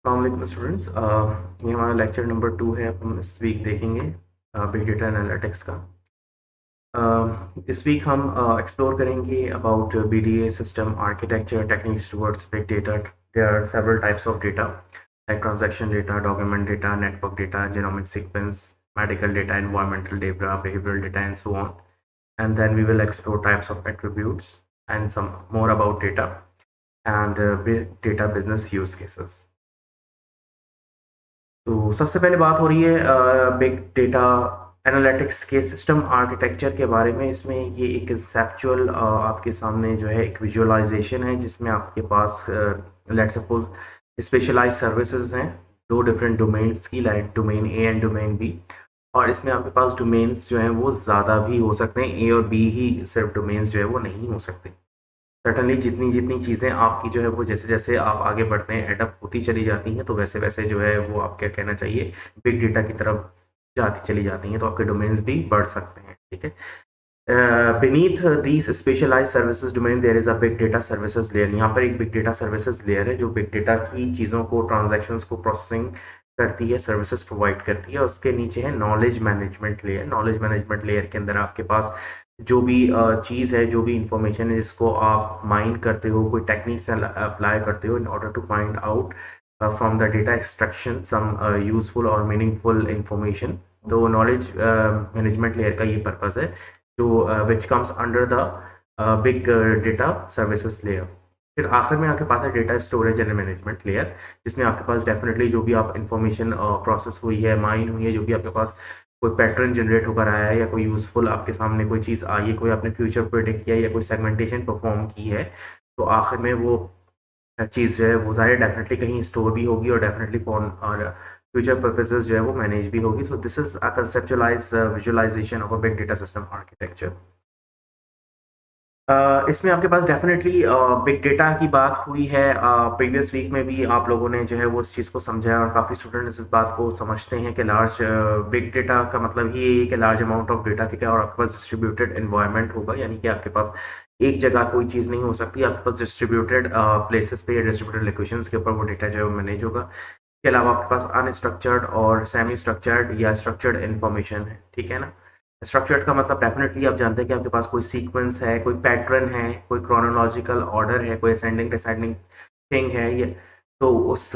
अस्सलाम स्टूडेंट्स, ये हमारा लेक्चर नंबर 2 है। हम इस वीक देखेंगे बिग डेटा एनालिटिक्स का। इस वीक हम एक्सप्लोर करेंगे about BDA system architecture techniques towards big data. There are several types of data like transaction data, document data, network data, genomic sequence, medical data, environmental data, behavioral data, and so on. And then we will explore types of attributes and some more about data and big data business use cases. तो सबसे पहले बात हो रही है big data analytics के system architecture के बारे में। इसमें ये एक कंसेप्चुअल आपके सामने जो है एक विजुअलाइजेशन है, जिसमें आपके पास लेट्स सपोज स्पेशलाइज्ड सर्विसेज हैं दो डिफरेंट डोमेन्स की, like domain A and domain B. और इसमें आपके पास डोमेन्स जो हैं वो ज़्यादा भी हो सकते हैं, ए और बी ही सिर्फ डोमेन्स जो है वो नहीं हो सकते। सर्टनली जितनी जितनी चीज़ें आपकी जो है वो जैसे जैसे आप आगे बढ़ते हैं एडप्ट होती चली जाती हैं, तो वैसे वैसे जो है वो आप क्या कहना चाहिए बिग डेटा की तरफ जाती चली जाती हैं, तो आपके डोमेन्स भी बढ़ सकते हैं। ठीक है, beneath these specialized services domain there is a big data services layer। यहाँ पर एक बिग डेटा सर्विसेज लेयर है जो बिग डेटा की चीज़ों को, ट्रांजैक्शंस को प्रोसेसिंग करती है, सर्विसेज प्रोवाइड करती है। उसके नीचे है knowledge management layer. Knowledge management layer के अंदर आपके पास जो भी चीज़ है, जो भी इंफॉर्मेशन है जिसको आप माइंड करते हो, कोई टेक्निक से अप्लाई करते हो in order to find out from the data extraction some useful और मीनिंगफुल इंफॉर्मेशन। तो नॉलेज मैनेजमेंट लेयर का ये पर्पज़ है, जो which comes under the big data services layer. फिर आखिर में आपके पास है data storage and management layer, जिसमें आपके पास डेफिनेटली जो भी आप इंफॉर्मेशन प्रोसेस हुई है, माइन हुई है, जो भी आपके पास कोई पैटर्न जनरेट होकर आया है या कोई यूजफुल आपके सामने कोई चीज़ आई है, कोई आपने फ्यूचर प्रेडिक्ट किया है या कोई सेगमेंटेशन परफॉर्म की है, तो आखिर में वो चीज़ जो है वो सारी डेफिनेटली कहीं स्टोर भी होगी और डेफिनेटली फॉर और फ्यूचर पर्पसेस जो है वो मैनेज भी होगी। So this is a conceptualize visualization of a big data system architecture. इसमें आपके पास डेफिनेटली बिग डेटा की बात हुई है। प्रीवियस वीक में भी आप लोगों ने जो है वो उस चीज़ को समझा है और काफ़ी स्टूडेंट्स इस बात को समझते हैं कि लार्ज बिग डेटा का मतलब ही ये है कि लार्ज अमाउंट ऑफ डेटा, ठीक है, और आपके पास डिस्ट्रीब्यूटेड एनवायरनमेंट होगा, यानी कि आपके पास एक जगह कोई चीज़ नहीं हो सकती, आपके पास डिस्ट्रीब्यूटेड प्लेसेस पे या डिस्ट्रीब्यूटेड लोकेशंस के ऊपर वो डेटा जो है वो मैनेज होगा। इसके अलावा आपके पास अनस्ट्रक्चर्ड और सेमी स्ट्रक्चर्ड या स्ट्रक्चर्ड इन्फॉर्मेशन है, ठीक है ना। स्ट्रक्चर्ड का मतलब डेफिनेटली आप जानते हैं कि आपके पास कोई सीक्वेंस है, कोई पैटर्न है, कोई क्रोनोलॉजिकल ऑर्डर है, कोई असेंडिंग डिसेंडिंग थिंग है, ये तो उस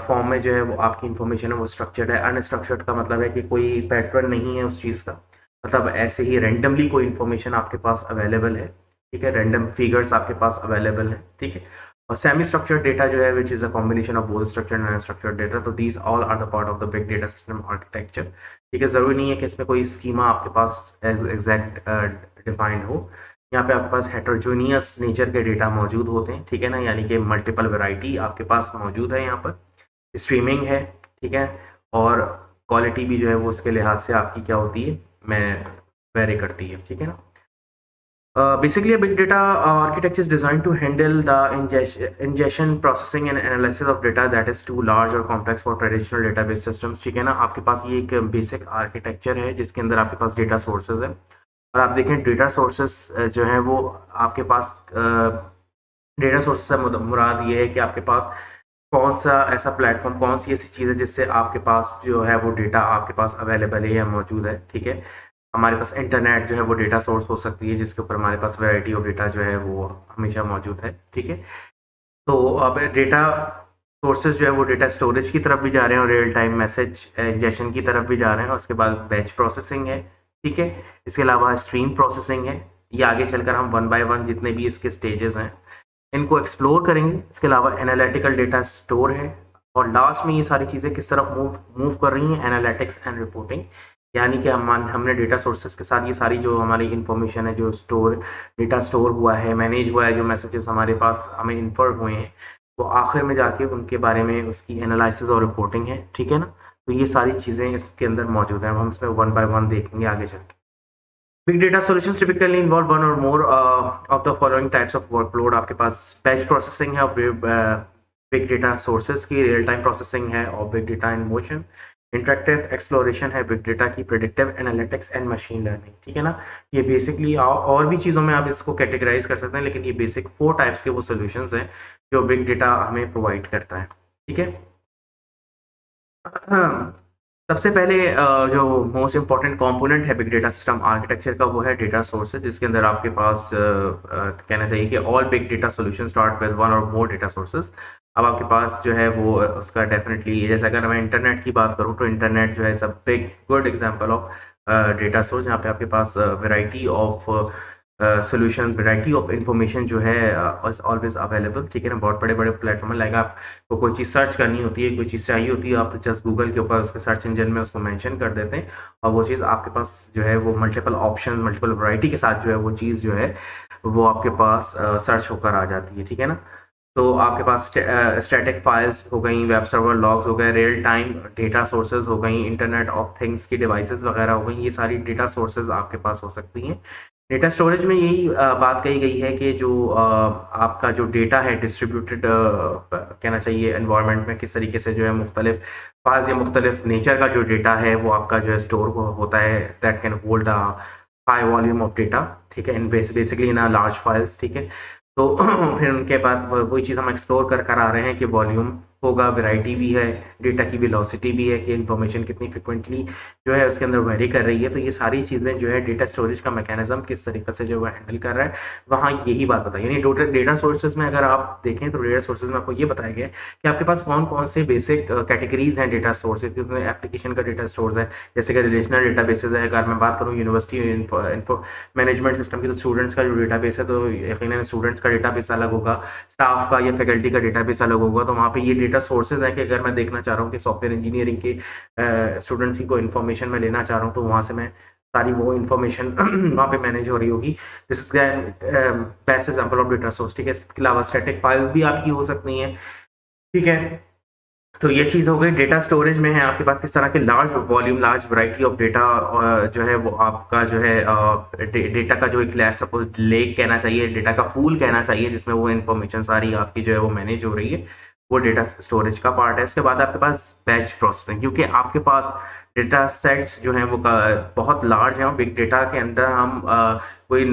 फॉर्म में जो है वो आपकी इंफॉर्मेशन है वो स्ट्रक्चर्ड है। अनस्ट्रक्चर्ड का मतलब है कि कोई पैटर्न नहीं है उस चीज़ का, मतलब ऐसे ही रैंडमली कोई इन्फॉर्मेशन आपके पास अवेलेबल है, ठीक है, रैंडम फिगर्स आपके पास अवेलेबल है, ठीक है। और सेमी स्ट्रक्चर्ड डेटा जो है which is a combination of both structured and unstructured data, तो these all are the part of the big data system architecture. ठीक है, ज़रूरी नहीं है कि इसमें कोई स्कीमा आपके पास एग्जैक्ट डिफाइंड हो। यहाँ पे आपके पास हेट्रोजोनियस नेचर के डेटा मौजूद होते हैं, ठीक है ना, यानी कि मल्टीपल वैरायटी आपके पास मौजूद है। यहाँ पर स्ट्रीमिंग है, ठीक है, और क्वालिटी भी जो है वो उसके लिहाज से आपकी क्या होती है, मैं वेरी करती है, ठीक है ना। Basically, a big data architecture is designed to handle the ingestion, processing and analysis of data that is too large or complex for traditional database systems। ठीक है ना, आपके पास ये एक बेसिक आर्किटेक्चर है जिसके अंदर आपके पास डेटा सोर्सेज है, और आप देखें डेटा सोर्सेज जो है वो आपके पास डेटा सोर्सेज से मुराद ये है कि आपके पास कौन सा ऐसा प्लेटफॉर्म, कौन सी ऐसी चीज़ है जिससे आपके पास जो है वो डेटा आपके पास अवेलेबल है या मौजूद है, ठीक है। हमारे पास इंटरनेट जो है वो डेटा सोर्स हो सकती है, जिसके ऊपर हमारे पास वैरायटी ऑफ डेटा जो है वो हमेशा मौजूद है, ठीक है। तो अब डेटा सोर्सेज जो है वो डेटा स्टोरेज की तरफ भी जा रहे हैं और रियल टाइम मैसेज इंजेक्शन की तरफ भी जा रहे हैं, और उसके बाद बैच प्रोसेसिंग है, ठीक है। इसके अलावा स्ट्रीम प्रोसेसिंग है। ये आगे चलकर हम वन बाय वन जितने भी इसके स्टेजेस हैं इनको एक्सप्लोर करेंगे। इसके अलावा एनालिटिकल डेटा स्टोर है, और लास्ट में ये सारी चीज़ें किस तरफ मूव कर रही हैं, एनालिटिक्स एंड रिपोर्टिंग, यानी कि हमने डेटा सोर्सेज के साथ ये सारी जो हमारी इंफॉर्मेशन है, जो डेटा स्टोर हुआ है, मैनेज हुआ है, जो मैसेजेस हमारे पास हमें इन्फर हुए हैं, वो आखिर में जाके उनके बारे में उसकी एनालिसिस और रिपोर्टिंग है, ठीक है ना। तो ये सारी चीज़ें इसके अंदर मौजूद हैं, हम इसमें वन बाय वन देखेंगे आगे चल के। Big data solutions typically involve one or more of the following types of workload. आपके पास बैच प्रोसेसिंग है बिग डेटा सोर्सेज की, रियल टाइम प्रोसेसिंग है और big data in motion, interactive exploration है बिग डेटा की, predictive analytics and machine learning, ठीक है ना। ये बेसिकली और भी चीज़ों में आप इसको कैटेगराइज कर सकते हैं, लेकिन ये बेसिक 4 टाइप्स के वो सोल्यूशंस हैं जो बिग डेटा हमें प्रोवाइड करता है, ठीक है। सबसे पहले जो मोस्ट इम्पोर्टेंट कंपोनेंट है बिग डेटा सिस्टम आर्किटेक्चर का वो है डेटा सोर्सेज, जिसके अंदर आपके पास कहना चाहिए कि all big data solution start with one or more data sources. अब आपके पास जो है वो उसका डेफिनेटली, जैसे अगर मैं इंटरनेट की बात करूँ तो इंटरनेट जो है सब big good example of data source, जहाँ पे आपके पास variety of solutions, variety of information जो है ऑलवेज अवेलेबल, ठीक है ना। बहुत बड़े बड़े प्लेटफॉर्म है, लाइक आपको कोई चीज़ सर्च करनी होती है, कोई चीज़ चाहिए होती है, आप जस्ट गूगल के ऊपर उसके सर्च इंजन में उसको मेंशन कर देते हैं और वो चीज़ आपके पास जो है वो मल्टीपल ऑप्शन, मल्टीपल वैरायटी के साथ जो है वो चीज़ जो है वो आपके पास सर्च होकर आ जाती है, ठीक है ना। तो आपके पास स्टैटिक फाइल्स हो गई, वेब सर्वर लॉग्स हो गए, रियल टाइम डेटा सोर्सेज हो गई, इंटरनेट ऑफ थिंग्स की डिवाइसेस वगैरह हो गई, ये सारी डेटा सोर्सेज आपके पास हो सकती हैं। डेटा स्टोरेज में यही बात कही गई है कि जो आपका जो डेटा है डिस्ट्रीब्यूटेड कहना चाहिए एनवायरनमेंट में, किस तरीके से जो है मुख्तलिफ फाइल्स या मुख्तलिफ नेचर का जो डेटा है वो आपका जो है स्टोर होता है, that can hold a high volume of data, ठीक है, in basically in large files, ठीक है। तो फिर उनके बाद वही चीज़ हम एक्सप्लोर कर आ रहे हैं कि वॉल्यूम होगा, वैरायटी भी है, डेटा की वेलोसिटी भी है कि इंफॉर्मेशन कितनी फ्रिक्वेंटली जो है उसके अंदर वेरी कर रही है। तो ये सारी चीज़ें जो है डेटा स्टोरेज का मैकेनिज्म किस तरीके से जो है हैंडल कर रहा है, वहाँ यही बात बताई। यानी डेटा सोर्सेज में अगर आप देखें तो डेटा सोर्सेज में आपको ये बताया गया है कि आपके पास कौन कौन से बेसिक कैटेगरीज हैं डेटा सोर्सेज, एप्लीकेशन का डेटा स्टोर्स है, जैसे कि रिलेशनल डेटा बेसिस है। अगर मैं बात करूँ यूनिवर्सिटी मैनेजमेंट सिस्टम की, तो स्टूडेंट्स का जो डेटाबेस है, तो यकीनन स्टूडेंट्स का डेटाबेस अलग होगा, स्टाफ का या फैकल्टी का डेटाबेस अलग होगा। तो वहाँ पे ये डेटा सोर्सेज है कि अगर मैं देखना चाह रहा हूँ कि सॉफ्टवेयर इंजीनियरिंग के स्टूडेंट्स की कोई इन्फॉर्मेशन मैं लेना चाह रहा हूँ, तो वहाँ से मैं सारी वो इन्फॉर्मेशन वहाँ पे मैनेज हो रही होगी। This is best example of data source, ठीक है। इसके अलावा स्टैटिक फाइल्स भी आपकी हो सकती हैं, ठीक है। तो ये चीज़ हो गई। डेटा स्टोरेज में है आपके पास किस तरह के large volume, large variety of data जो है वो आपका जो है डेटा का जो एक सपोज लेक कहना चाहिए, डेटा का पूल कहना चाहिए, जिसमें वो इन्फॉर्मेशन सारी आपकी जो है वो मैनेज हो रही है, वो डेटा स्टोरेज का पार्ट है। उसके बाद आपके पास बैच प्रोसेसिंग, क्योंकि आपके पास डेटा सेट्स जो हैं वो बहुत लार्ज हैं और बिग डेटा के अंदर हम कोई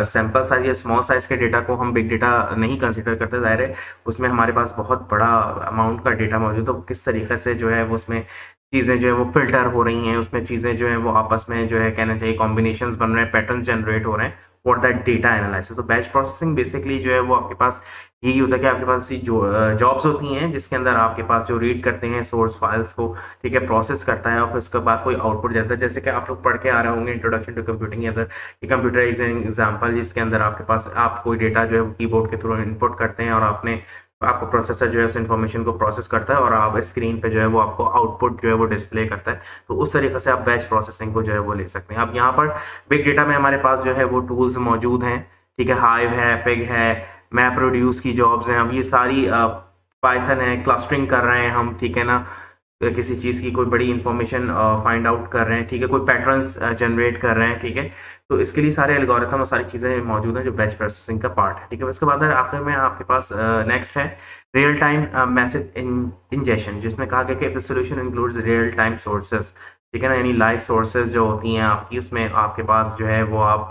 सैंपल साइज या स्मॉल साइज के डेटा को हम बिग डेटा नहीं कंसिडर करते, ज़ाहिर है उसमें हमारे पास बहुत बड़ा अमाउंट का डेटा मौजूद है। तो किस तरीके से जो है वो उसमें चीज़ें जो है वो फिल्टर हो रही हैं, उसमें चीज़ें जो है वो आपस में जो है कहना चाहिए कॉम्बिनेशंस बन रहे हैं, पैटर्न जनरेट हो रहे हैं फॉर दैट डेटा एनालिसिस। तो बैच प्रोसेसिंग बेसिकली जो है वो आपके पास यही होता है कि आपके पास जो जॉब्स होती हैं जिसके अंदर आपके पास जो रीड करते हैं सोर्स फाइल्स को, ठीक है, प्रोसेस करता है और फिर उसके बाद कोई आउटपुट जाता है। जैसे कि आप लोग पढ़ के आ रहे होंगे इंट्रोडक्शन टू कंप्यूटिंग या कंप्यूटराइजिंग एग्जाम्पल, जिसके अंदर आपके पास आप कोई डेटा जो है वो कीबोर्ड के थ्रू इनपुट करते हैं और आपको प्रोसेसर जो है उस इन्फॉर्मेशन को प्रोसेस करता है और आप स्क्रीन पे जो है वो आपको आउटपुट जो है वो डिस्प्ले करता है। तो उस तरीके से आप बैच प्रोसेसिंग को जो है वो ले सकते हैं। अब यहाँ पर बिग डेटा में हमारे पास जो है वो टूल्स मौजूद हैं, ठीक है, हाइव है, पिग है, मैप प्रोड्यूस की जॉब्स हैं। अब ये सारी पाइथन है, क्लस्टरिंग कर रहे हैं हम, ठीक है ना, किसी चीज़ की कोई बड़ी इंफॉर्मेशन फाइंड आउट कर रहे हैं, ठीक है, कोई पैटर्न्स जनरेट कर रहे हैं, ठीक है। तो इसके लिए सारे एल्गोरिथम और सारी चीज़ें मौजूद हैं जो बैच प्रोसेसिंग का पार्ट है, ठीक है। उसके बाद आखिर में आपके पास नेक्स्ट है रियल टाइम मैसेज इंजेक्शन, जिसमें कहा गया कि the solution includes real time sources, ठीक है ना, यानी लाइव सोर्सेज जो होती हैं आपकी, उसमें आपके पास जो है वो आप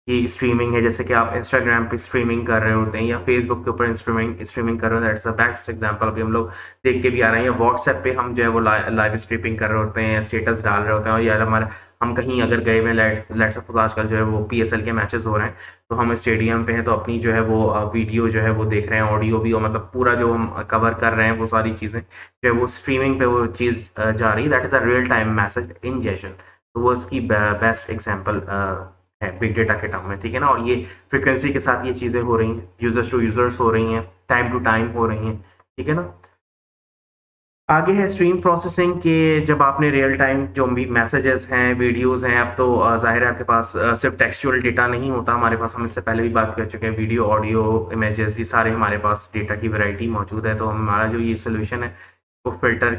की स्ट्रीमिंग है, जैसे कि आप इंस्टाग्राम पे स्ट्रीमिंग कर रहे होते हैं या फेसबुक के ऊपर स्ट्रीमिंग कर रहे होते हैं। दैट्स द बेस्ट एग्जांपल अभी हम लोग देख के भी आ रहे हैं। या व्हाट्सएप पे हम जो है वो लाइव स्ट्रीमिंग कर रहे होते हैं, स्टेटस डाल रहे होते हैं, और या हमारे हम कहीं अगर गए हुए, लेट्स सपोज आजकल जो है वो पीएसएल के मैचेस हो रहे हैं, तो हम स्टेडियम पे हैं तो अपनी जो है वो वीडियो जो है वो देख रहे हैं, ऑडियो भी, और मतलब पूरा जो हम कवर कर रहे हैं वो सारी चीज़ें जो है वो स्ट्रीमिंग पे वो चीज़ जा रही है। That is a real time message injection. तो वो इसकी बेस्ट एग्जाम्पल है बिग डेटा के टर्म में, ठीक है ना। और ये फ्रिक्वेंसी के साथ ये चीज़ें हो रही हैं, यूजर्स टू यूजर्स हो रही हैं, टाइम टू टाइम हो रही हैं, ठीक है ना। आगे है स्ट्रीम प्रोसेसिंग के, जब आपने रियल टाइम जो भी मैसेजेस हैं, वीडियोस हैं, अब तो ज़ाहिर है आपके पास सिर्फ टेक्सचुअल डेटा नहीं होता हमारे पास, हम इससे पहले भी बात कर चुके हैं, वीडियो, ऑडियो, इमेजेस, ये सारे हमारे पास डेटा की वैरायटी मौजूद है। तो हमारा जो ये सोल्यूशन है वो फिल्टर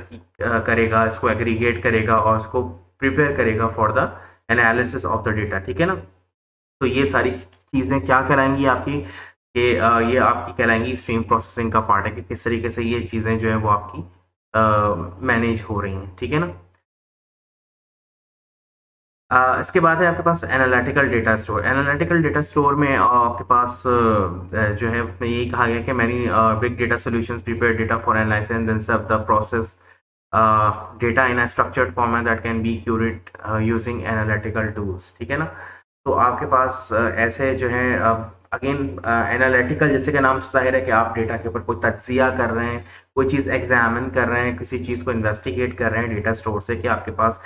करेगा, इसको एग्रीगेट करेगा और इसको प्रिपेयर करेगा for the analysis of the data, ठीक है ना। तो ये सारी चीज़ें क्या कराएंगी आपकी कि ये आपकी कहलाएंगी स्ट्रीम प्रोसेसिंग का पार्ट है कि किस तरीके से ये चीज़ें जो है वो आपकी मैनेज हो रही हैं, ठीक है ना। इसके बाद है आपके पास analytical data store. Analytical data store में आपके पास जो है उसमें यही कहा गया कि many big data solutions prepare data for analysis and then serve the process data in a structured format that can be curate using analytical tools, ठीक है ना। तो आपके पास ऐसे जो है अगेन एनालिटिकल, जैसे कि नाम से ज़ाहिर है कि आप डेटा के ऊपर कोई तज्जिया कर रहे हैं, कोई चीज़ एग्जामिन कर रहे हैं, किसी चीज़ को इन्वेस्टिगेट कर रहे हैं डेटा स्टोर से, कि आपके पास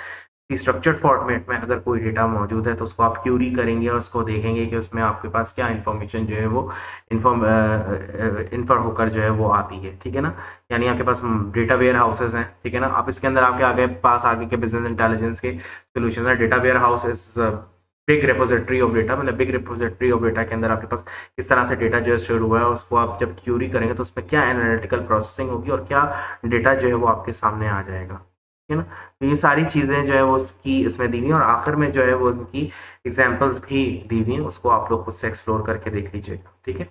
स्ट्रक्चर्ड फॉर्मेट में अगर कोई डेटा मौजूद है तो उसको आप क्यूरी करेंगे और उसको देखेंगे कि उसमें आपके पास क्या इन्फॉर्मेशन जो है वो इन्फर होकर जो है वो आती है, ठीक है ना। यानी आपके पास डेटा वेयर हाउसेज हैं, ठीक है ना। आप इसके अंदर आपके आगे पास आगे के बिजनेस इंटेलिजेंस के सोल्यूशन है। Data warehouse is big repository of data, मतलब बिग रिपोजिटरी ऑफ डेटा के अंदर आपके पास किस तरह से डेटा जो है स्टोर हुआ है, उसको आप जब क्यूरी करेंगे तो उसमें क्या एनालिटिकल प्रोसेसिंग होगी और क्या डेटा जो है वो आपके सामने आ जाएगा, ठीक है ना। तो ये सारी चीज़ें जो है वो उसकी इसमें दी हुई हैं और आखिर में जो है वो उनकी एग्जांपल्स भी दी हुई हैं, उसको आप लोग खुद से एक्सप्लोर करके देख लीजिएगा, ठीक है।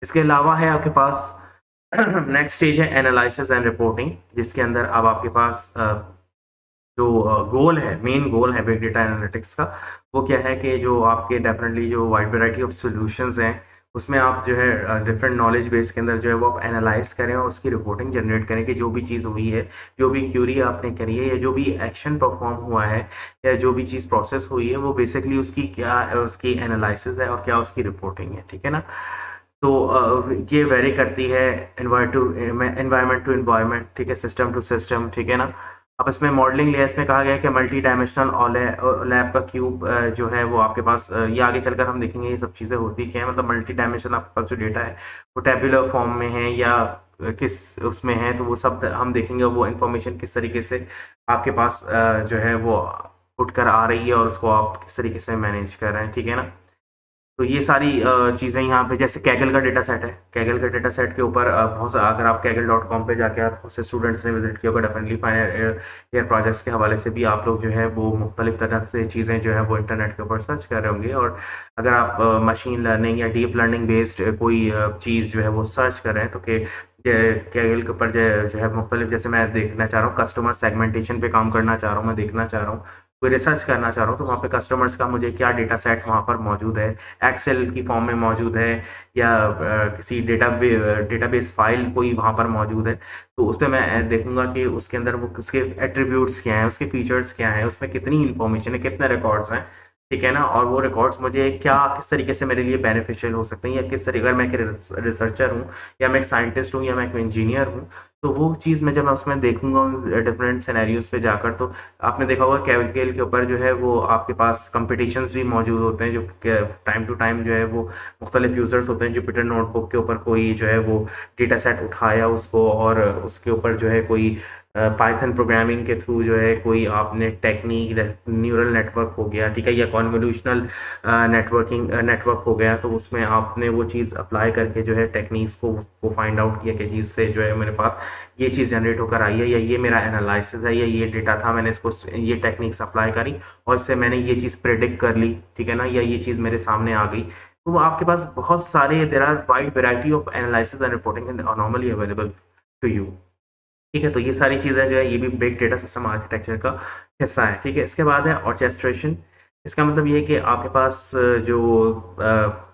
इसके अलावा है आपके पास नेक्स्ट स्टेज है एनालिसिस एंड रिपोर्टिंग, जिसके अंदर अब आपके पास जो गोल है, मेन गोल है बिग डेटा एनालिटिक्स का, वो क्या है कि जो आपके डेफिनेटली जो वाइड वैरायटी ऑफ सॉल्यूशंस हैं उसमें आप जो है डिफरेंट नॉलेज बेस के अंदर जो है वो आप एनालाइज करें और उसकी रिपोर्टिंग जनरेट करें कि जो भी चीज़ हुई है, जो भी क्यूरी आपने करी है या जो भी एक्शन परफॉर्म हुआ है या जो भी चीज़ प्रोसेस हुई है, वो बेसिकली उसकी क्या उसकी एनालिसिस है और क्या उसकी रिपोर्टिंग है, ठीक है ना। तो ये वेरी करती है एनवायरमेंट टू एनवायरमेंट, ठीक है, सिस्टम टू सिस्टम, ठीक है ना। अब इसमें मॉडलिंग लेयर्स में कहा गया है कि मल्टी डायमेंशनल लैब का क्यूब जो है वो आपके पास ये आगे चलकर हम देखेंगे ये सब चीज़ें होती क्या है। मतलब मल्टी डायमेंशनल आपके पास जो डेटा है वो टेबुलर फॉर्म में है या किस उसमें है, तो वो सब हम देखेंगे। वो इंफॉर्मेशन किस तरीके से आपके पास जो है वो उठ कर आ रही है और उसको आप किस तरीके से मैनेज कर रहे हैं, ठीक है ना। तो ये सारी चीज़ें यहाँ पे, जैसे कैगल का डेटा सेट है, कैगल का डेटा सेट के ऊपर बहुत सा, अगर आप kaggle.com पे जाके आप बहुत से स्टूडेंट्स ने विजिट किया होगा, डेफिनेटली फाइनल ईयर प्रोजेक्ट्स के हवाले से भी आप लोग जो है वो मुख्तलिफ तरह से चीज़ें जो है वो इंटरनेट के ऊपर सर्च कर रहे होंगे। और अगर आप मशीन लर्निंग या डीप लर्निंग बेस्ड कोई चीज़ जो है वो सर्च कर रहे हैं तो कैगल के ऊपर जो है मुख्तलिफ, जैसे मैं देखना चाह रहा हूँ कस्टमर सेगमेंटेशन पे काम करना चाह रहा हूँ, मैं देखना चाह रहा हूँ, कोई रिसर्च करना चाह रहा हूँ, तो वहाँ पे कस्टमर्स का मुझे क्या डेटा सेट वहाँ पर मौजूद है, एक्सेल की फॉर्म में मौजूद है या किसी डेटाबेस फाइल कोई वहाँ पर मौजूद है, तो उस पर मैं देखूंगा कि उसके अंदर वो उसके एट्रीब्यूट्स क्या हैं, उसके फीचर्स क्या हैं, उसमें कितनी इन्फॉर्मेशन है, कितने रिकॉर्ड्स हैं, ठीक है ना। और वो रिकॉर्ड्स मुझे क्या किस तरीके से मेरे लिए बेनिफिशियल हो सकते हैं, या किस तरीके, अगर मैं एक रिसर्चर हूँ या मैं एक साइंटिस्ट हूँ या मैं एक इंजीनियर हूँ, तो वो चीज़ मैं जब मैं उसमें देखूंगा डिफरेंट सिनेरियोज पे जाकर, तो आपने देखा होगा कैविकेल के ऊपर जो है वो आपके पास कंपटीशंस भी मौजूद होते हैं, जो टाइम टू टाइम जो है वो मुख्तलिफ यूज़र्स होते हैं जुपिटर नोटबुक के ऊपर कोई जो है वो डेटा सेट उठाया उसको और उसके ऊपर जो है कोई पाइथन प्रोग्रामिंग के थ्रू जो है कोई आपने टेक्निक, न्यूरल नेटवर्क हो गया, ठीक है, या कॉन्वोल्यूशनल नेटवर्क हो गया, तो उसमें आपने वो चीज़ अप्लाई करके जो है टेक्निक्स को फाइंड आउट किया कि चीज़ से जो है मेरे पास ये चीज़ जनरेट होकर आई है, या ये मेरा एनालिसिस है, या ये डेटा था, मैंने इसको ये टेक्निक्स अप्लाई करी और इससे मैंने ये चीज़ प्रेडिक्ट कर ली, ठीक है ना, या ये चीज़ मेरे सामने आ गई। तो वो आपके पास बहुत सारे there are wide variety of analysis and reporting and normally available to you, ठीक है। तो ये सारी चीज़ें जो है ये भी बिग डेटा सिस्टम आर्किटेक्चर का हिस्सा है, ठीक है। इसके बाद है ऑर्केस्ट्रेशन। इसका मतलब ये है कि आपके पास जो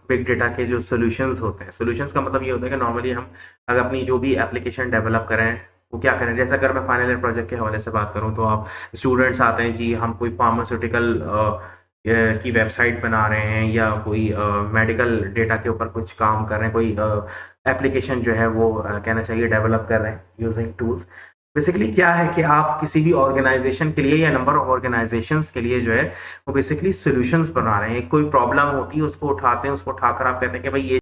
बिग डेटा के जो सॉल्यूशंस होते हैं, सॉल्यूशंस का मतलब ये होता है कि नॉर्मली हम अगर अपनी जो भी एप्लीकेशन डेवलप करें वो क्या करें, जैसे अगर मैं फाइनल ईयर प्रोजेक्ट के हवाले से बात करूं तो आप स्टूडेंट्स आते हैं कि हम कोई फार्मास्यूटिकल की वेबसाइट बना रहे हैं या कोई मेडिकल डेटा के ऊपर कुछ काम कर रहे हैं, कोई एप्लीकेशन जो है वो कहना चाहिए डेवलप कर रहे हैं यूजिंग टूल्स। बेसिकली क्या है कि आप किसी भी ऑर्गेनाइजेशन के लिए या नंबर ऑफ ऑर्गेनाइजेशंस के लिए जो है वो बेसिकली सॉल्यूशंस बना रहे हैं। कोई प्रॉब्लम होती है उसको उठाते हैं, उसको उठाकर आप कहते हैं कि भाई ये